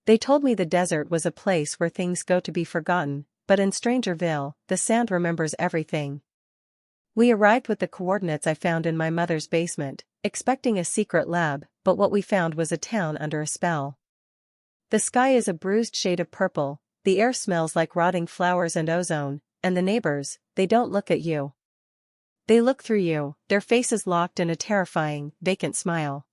They told me the desert was a place where things go to be forgotten, but in StrangerVille, the sand remembers everything. We arrived with the coordinates I found in my mother's basement, expecting a secret lab, but what we found was a town under a spell. The sky is a bruised shade of purple, the air smells like rotting flowers and ozone, and the neighbors, they don't look at you. They look through you, their faces locked in a terrifying, vacant smile.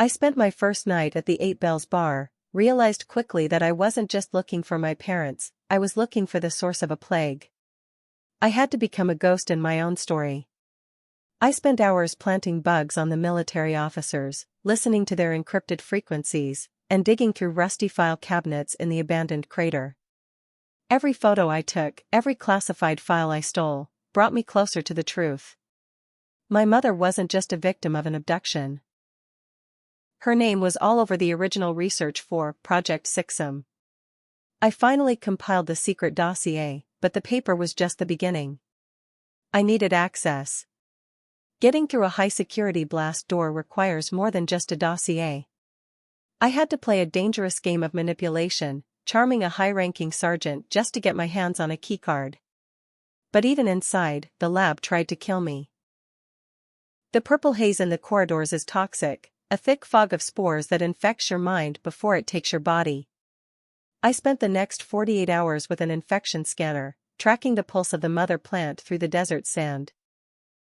I spent my first night at the 8 Bells bar, realized quickly that I wasn't just looking for my parents, I was looking for the source of a plague. I had to become a ghost in my own story. I spent hours planting bugs on the military officers, listening to their encrypted frequencies, and digging through rusty file cabinets in the abandoned crater. Every photo I took, every classified file I stole, brought me closer to the truth. My mother wasn't just a victim of an abduction. Her name was all over the original research for Project Sixum. I finally compiled the secret dossier, but the paper was just the beginning. I needed access. Getting through a high-security blast door requires more than just a dossier. I had to play a dangerous game of manipulation, charming a high-ranking sergeant just to get my hands on a keycard. But even inside, the lab tried to kill me. The purple haze in the corridors is toxic, a thick fog of spores that infects your mind before it takes your body. I spent the next 48 hours with an infection scanner, tracking the pulse of the mother plant through the desert sand.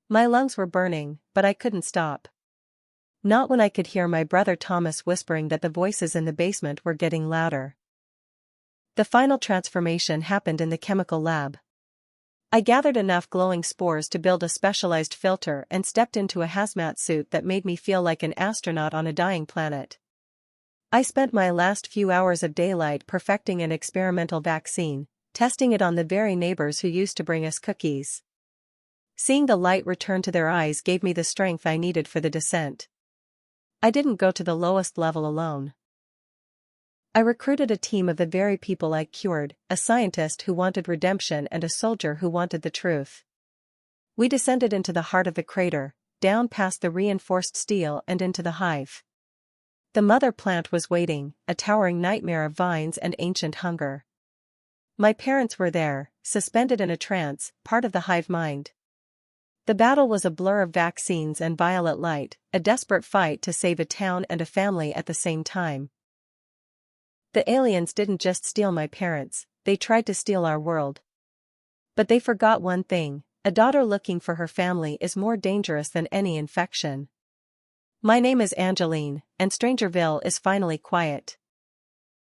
My lungs were burning, but I couldn't stop. Not when I could hear my brother Thomas whispering that the voices in the basement were getting louder. The final transformation happened in the chemical lab. I gathered enough glowing spores to build a specialized filter and stepped into a hazmat suit that made me feel like an astronaut on a dying planet. I spent my last few hours of daylight perfecting an experimental vaccine, testing it on the very neighbors who used to bring us cookies. Seeing the light return to their eyes gave me the strength I needed for the descent. I didn't go to the lowest level alone. I recruited a team of the very people I cured, a scientist who wanted redemption and a soldier who wanted the truth. We descended into the heart of the crater, down past the reinforced steel and into the hive. The mother plant was waiting, a towering nightmare of vines and ancient hunger. My parents were there, suspended in a trance, part of the hive mind. The battle was a blur of vaccines and violet light, a desperate fight to save a town and a family at the same time. The aliens didn't just steal my parents, they tried to steal our world. But they forgot one thing: a daughter looking for her family is more dangerous than any infection. My name is Angeline, and StrangerVille is finally quiet.